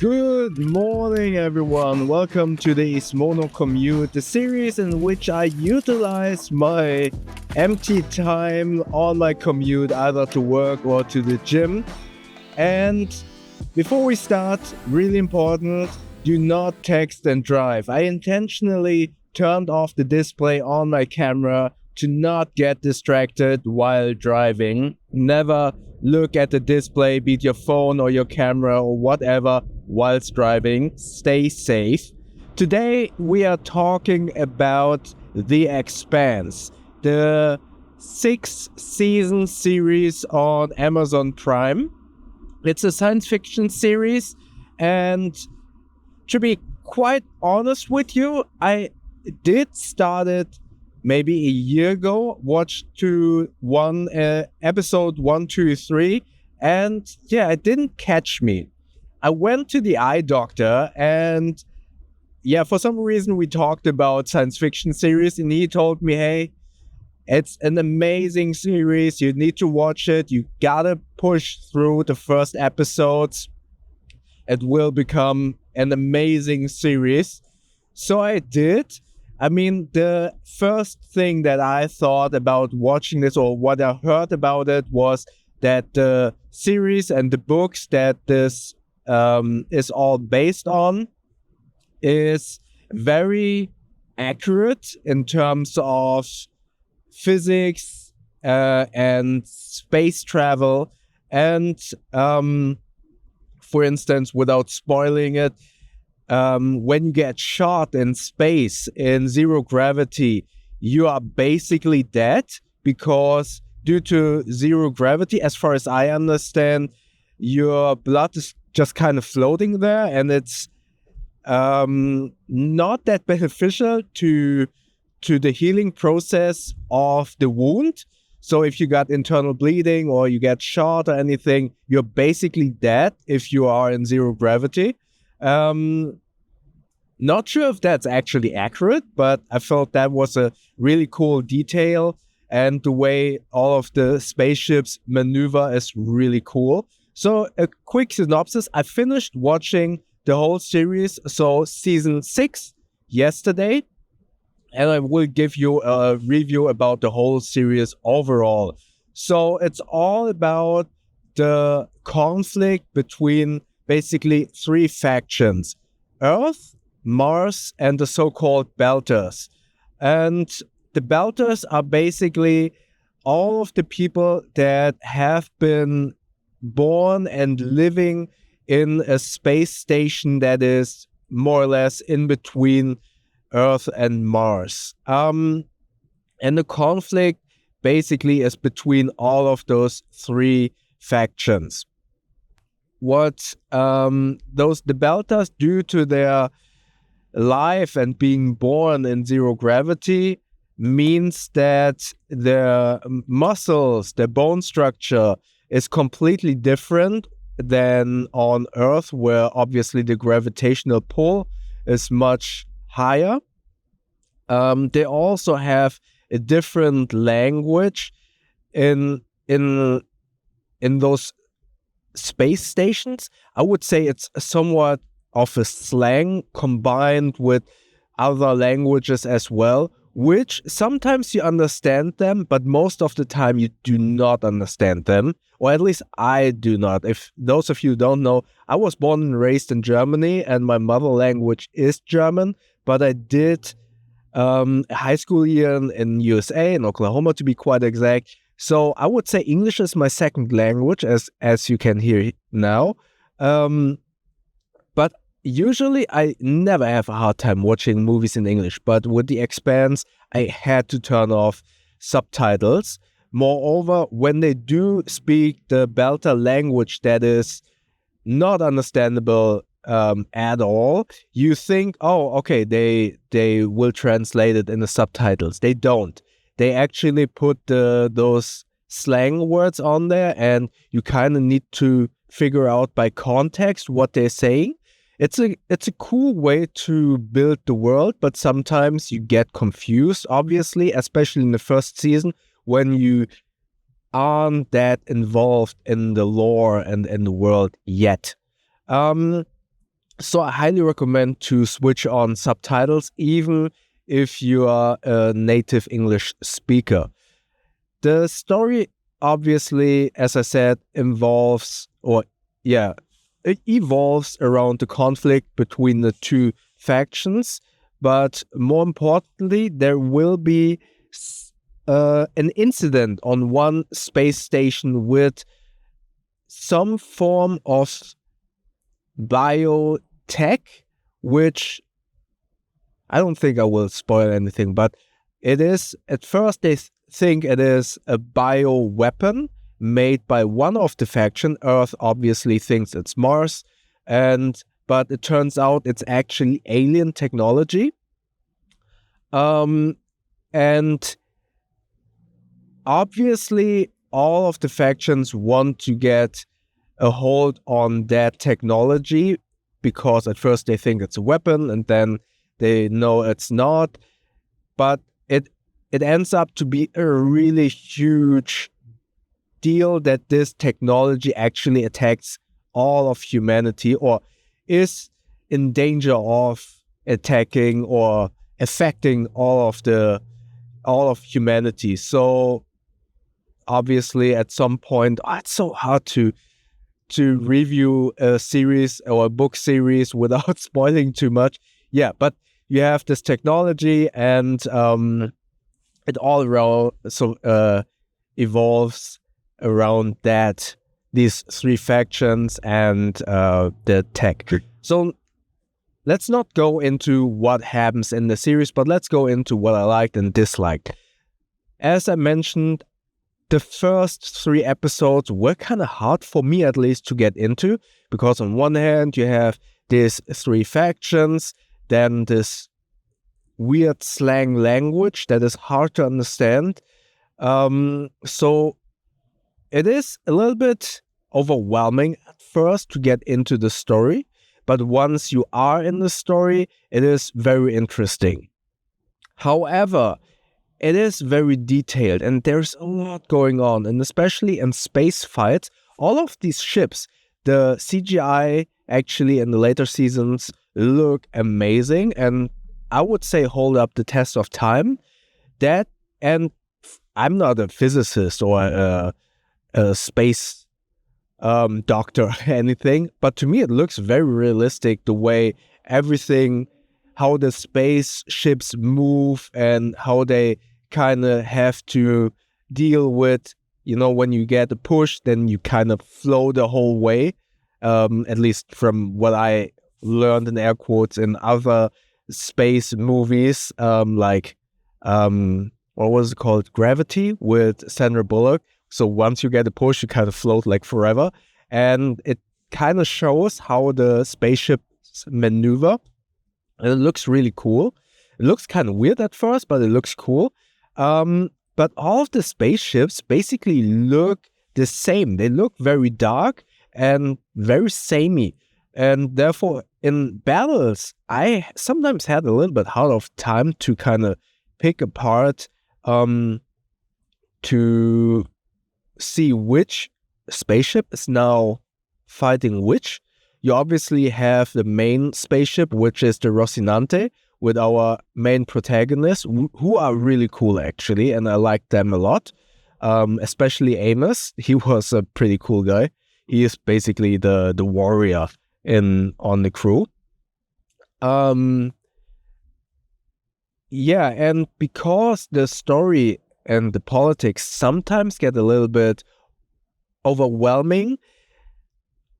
Good morning, everyone. Welcome to the Mono Commute, the series in which I utilize my empty time on my commute either to work or to the gym. And before we start, really important, do not text and drive. I intentionally turned off the display on my camera to not get distracted while driving. Never look at the display, be it your phone or your camera or whatever, whilst driving. Stay safe. Today we are talking about TheExpanse, the 6-season series on Amazon Prime. It's a science fiction series, and to be quite honest with you, I did start it maybe a year ago, watched episode 1, 2, 3, and yeah, it didn't catch me. I went to the eye doctor, and yeah, for some reason we talked about science fiction series, and he told me, hey, it's an amazing series, you need to watch it, you gotta push through the first episodes, it will become an amazing series. So I did. I mean, the first thing that I thought about watching this, or what I heard about it, was that the series and the books that this is all based on is very accurate in terms of physics and space travel. And for instance, without spoiling it, when you get shot in space in zero gravity, you are basically dead, because due to zero gravity, as far as I understand, your blood is just kind of floating there, and it's not that beneficial to the healing process of the wound. So if you got internal bleeding or you get shot or anything, you're basically dead if you are in zero gravity. Not sure if that's actually accurate, but I felt that was a really cool detail, and the way all of the spaceships maneuver is really cool. So a quick synopsis, I finished watching the whole series, so season 6 yesterday, and I will give you a review about the whole series overall. So it's all about the conflict between basically 3 factions: Earth, Mars, and the so-called Belters. And the Belters are basically all of the people that have been born and living in a space station that is more or less in between Earth and Mars. And the conflict basically is between all of those 3 factions. What the Belters, due to their life and being born in zero gravity, means that their muscles, their bone structure is completely different than on Earth, where obviously the gravitational pull is much higher. They also have a different language in those space stations. I would say it's somewhat of a slang combined with other languages as well, which sometimes you understand them, but most of the time you do not understand them, or at least I do not. If those of you don't know, I was born and raised in Germany, and my mother language is German, but I did a high school year in USA, in Oklahoma to be quite exact. So I would say English is my second language, as you can hear now. But usually I never have a hard time watching movies in English, but with TheExpanse, I had to turn off subtitles. Moreover, when they do speak the Belter language that is not understandable at all, you think, oh, okay, they will translate it in the subtitles. They don't. They actually put those slang words on there, and you kind of need to figure out by context what they're saying. It's a cool way to build the world, but sometimes you get confused, obviously, especially in the first season when you aren't that involved in the lore and in the world yet. So I highly recommend to switch on subtitles, even if you are a native English speaker. The story, obviously, as I said, it evolves around the conflict between the two factions. But more importantly, there will be an incident on one space station with some form of biotech, which I don't think I will spoil anything, but it is, at first they think it is a bio weapon made by one of the faction. Earth obviously thinks it's Mars, but it turns out it's actually alien technology. And obviously all of the factions want to get a hold on that technology, because at first they think it's a weapon and then they know it's not. But it ends up to be a really huge deal that this technology actually attacks all of humanity, or is in danger of attacking or affecting all of humanity. So obviously at some point, it's so hard to review a series or a book series without spoiling too much. Yeah, but you have this technology, and it all around evolves around these three factions and the tech. So let's not go into what happens in the series, but let's go into what I liked and disliked. As I mentioned, the first 3 episodes were kind of hard for me, at least, to get into, because on one hand you have these 3 factions, then this weird slang language that is hard to understand. So it is a little bit overwhelming at first to get into the story, but once you are in the story, it is very interesting. However, it is very detailed and there's a lot going on, and especially in space fights, all of these ships, the CGI actually in the later seasons look amazing, and I would say hold up the test of time. That, and I'm not a physicist or a space doctor or anything, but to me it looks very realistic, the way everything, how the spaceships move and how they kind of have to deal with, when you get a push, then you kind of flow the whole way. At least from what I learned in air quotes in other space movies, like what was it called? Gravity with Sandra Bullock. So once you get a push, you kind of float like forever. And it kind of shows how the spaceships maneuver. And it looks really cool. It looks kind of weird at first, but it looks cool. But all of the spaceships basically look the same. They look very dark and very samey. And therefore, in battles, I sometimes had a little bit hard of time to kind of pick apart, to see which spaceship is now fighting which. You obviously have the main spaceship, which is the Rocinante, with our main protagonists, who are really cool actually, and I like them a lot. Especially Amos. He was a pretty cool guy. He is basically the warrior on the crew. Yeah, and because the story and the politics sometimes get a little bit overwhelming,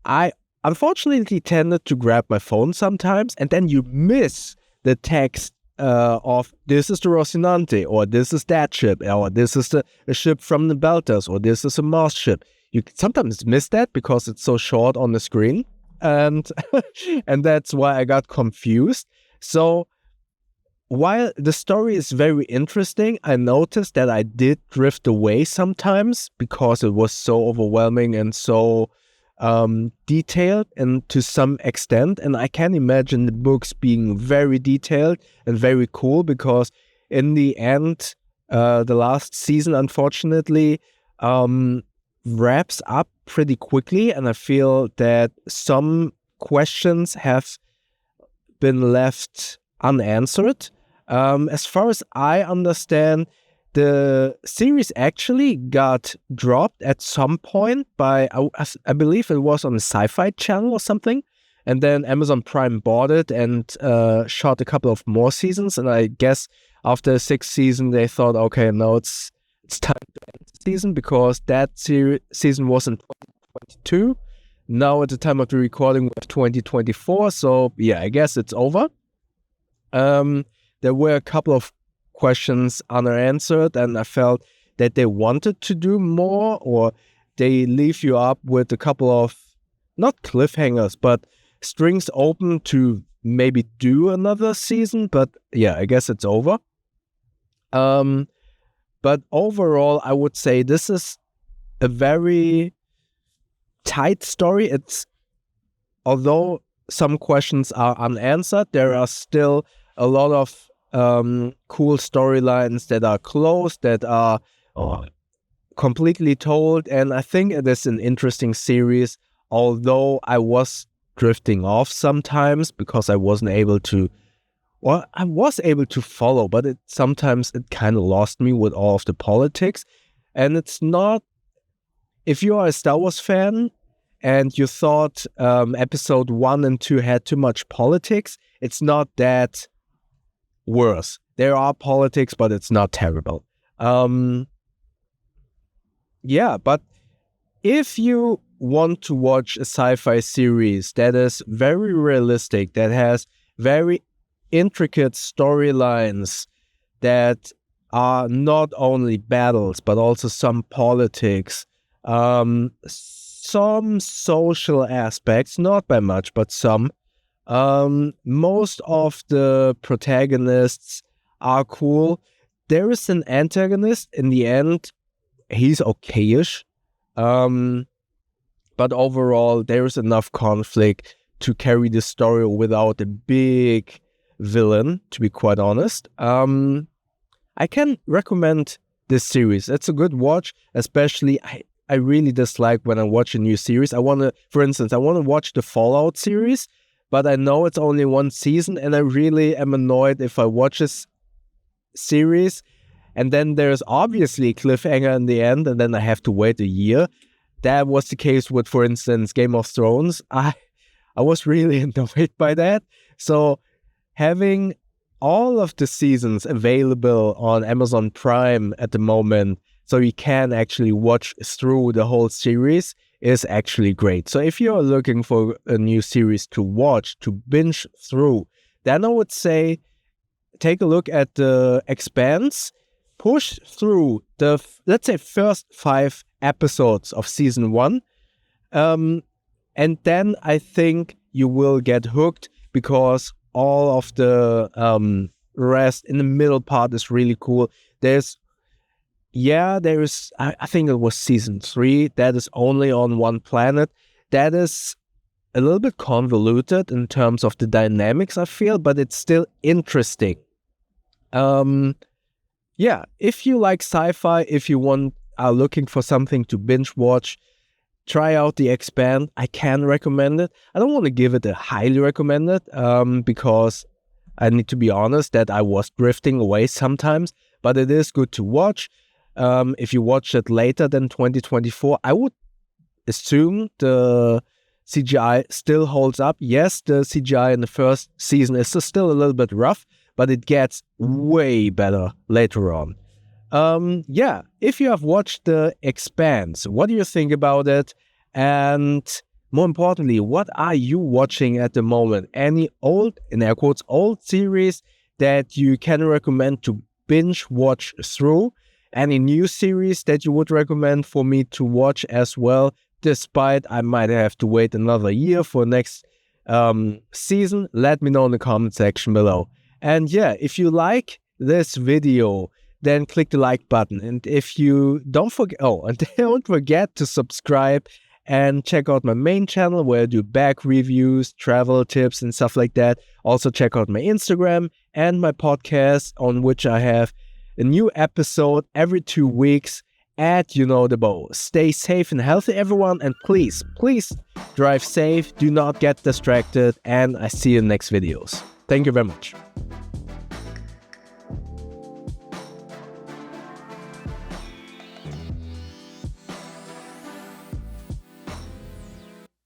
I unfortunately tended to grab my phone sometimes, and then you miss the text of this is the Rocinante, or this is that ship, or this is a ship from the Belters, or this is a Mars ship. You sometimes miss that because it's so short on the screen, and and that's why I got confused. So while the story is very interesting, I noticed that I did drift away sometimes because it was so overwhelming and so detailed, and to some extent, and I can imagine the books being very detailed and very cool, because in the end, the last season, unfortunately, wraps up pretty quickly, and I feel that some questions have been left unanswered. As far as I understand, the series actually got dropped at some point by, I believe it was on the Sci-Fi Channel or something. And then Amazon Prime bought it and shot a couple of more seasons. And I guess after the 6th season, they thought, okay, now it's time to end the season, because that season was in 2022. Now at the time of the recording, we have 2024. So yeah, I guess it's over. There were a couple of questions unanswered, and I felt that they wanted to do more, or they leave you up with a couple of, not cliffhangers, but strings open to maybe do another season. But yeah, I guess it's over. But overall, I would say this is a very tight story. Although some questions are unanswered, there are still a lot of cool storylines that are closed, that are completely told. And I think it is an interesting series, although I was drifting off sometimes because I wasn't able to, I was able to follow, but sometimes it kind of lost me with all of the politics. And it's not, if you are a Star Wars fan and you thought episode 1 and 2 had too much politics, it's not that worse. There are politics, but it's not terrible. Yeah, but if you want to watch a sci-fi series that is very realistic, that has very intricate storylines, that are not only battles, but also some politics, some social aspects, not by much, but some. Most of the protagonists are cool. There is an antagonist in the end. He's okayish. But overall, there is enough conflict to carry the story without a big villain, to be quite honest. I can recommend this series. It's a good watch, especially I really dislike when I watch a new series. For instance, I want to watch the Fallout series, but I know it's only one season, and I really am annoyed if I watch this series and then there's obviously a cliffhanger in the end, and then I have to wait a year. That was the case with, for instance, Game of Thrones. I was really annoyed by that. So having all of the seasons available on Amazon Prime at the moment, so you can actually watch through the whole series, is actually great. So if you're looking for a new series to watch, to binge through, then I would say take a look at TheExpanse. Push through the, let's say, first 5 episodes of season 1. And then I think you will get hooked, because all of the rest in the middle part is really cool. There is, I think it was season 3 that is only on one planet. That is a little bit convoluted in terms of the dynamics, I feel, but it's still interesting. If you like sci-fi, if you are looking for something to binge watch, try out TheExpanse. I can recommend it. I don't want to give it a highly recommended, because I need to be honest that I was drifting away sometimes, but it is good to watch. If you watch it later than 2024, I would assume the CGI still holds up. Yes, the CGI in the first season is still a little bit rough, but it gets way better later on. If you have watched TheExpanse, what do you think about it? And more importantly, what are you watching at the moment? Any old, in air quotes, old series that you can recommend to binge watch through? Any new series that you would recommend for me to watch as well, despite I might have to wait another year for next season? Let me know in the comment section below. And if you like this video, then click the like button. And if you don't forget to subscribe and check out my main channel where I do bag reviews, travel tips, and stuff like that. Also check out my Instagram and my podcast, on which I have a new episode every 2 weeks. and you know the bow. Stay safe and healthy, everyone, and please drive safe, do not get distracted, and I see you in the next videos. Thank you very much.